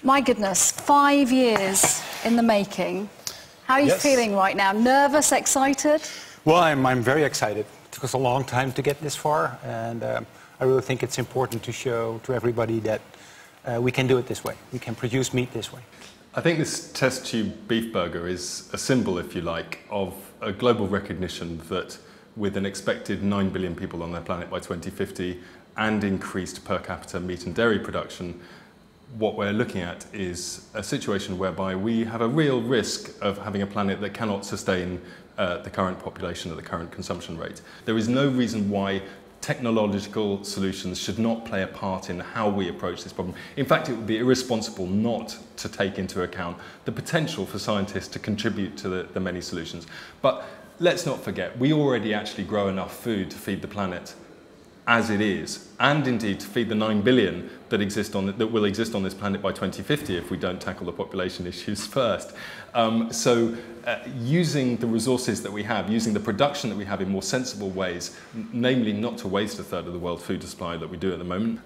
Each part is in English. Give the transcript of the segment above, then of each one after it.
My goodness, 5 years in the making. How are you feeling right now? Nervous, excited? Well, I'm very excited. It took us a long time to get this far, and I really think it's important to show to everybody that we can do it this way. We can produce meat this way. I think this test tube beef burger is a symbol, if you like, of a global recognition that with an expected 9 billion people on their planet by 2050 and increased per capita meat and dairy production, what we're looking at is a situation whereby we have a real risk of having a planet that cannot sustain the current population at the current consumption rate. There is no reason why technological solutions should not play a part in how we approach this problem. In fact, it would be irresponsible not to take into account the potential for scientists to contribute to the many solutions. But let's not forget, we already actually grow enough food to feed the planet as it is, and indeed to feed the 9 billion that will exist on this planet by 2050 if we don't tackle the population issues first. Using the resources that we have, using the production that we have in more sensible ways, namely not to waste a third of the world food supply that we do at the moment,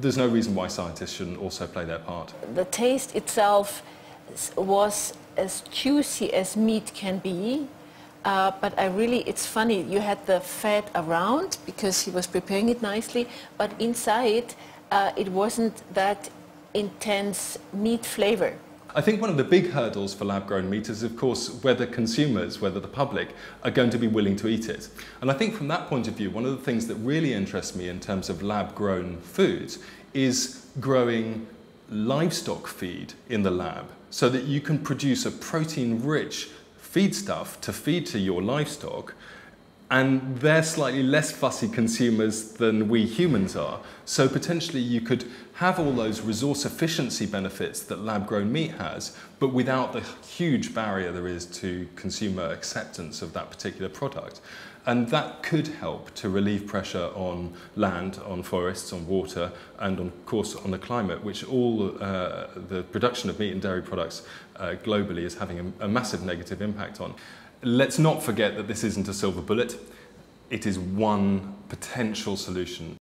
there's no reason why scientists shouldn't also play their part. The taste itself was as juicy as meat can be. But it's funny, you had the fat around because he was preparing it nicely, but inside it wasn't that intense meat flavor. I think one of the big hurdles for lab-grown meat is, of course, whether consumers, whether the public, are going to be willing to eat it. And I think from that point of view, one of the things that really interests me in terms of lab-grown foods is growing livestock feed in the lab so that you can produce a protein-rich feedstuff to feed to your livestock, and they're slightly less fussy consumers than we humans are. So potentially you could have all those resource efficiency benefits that lab-grown meat has, but without the huge barrier there is to consumer acceptance of that particular product. And that could help to relieve pressure on land, on forests, on water, and of course on the climate, which all the production of meat and dairy products globally is having a massive negative impact on. Let's not forget that this isn't a silver bullet. It is one potential solution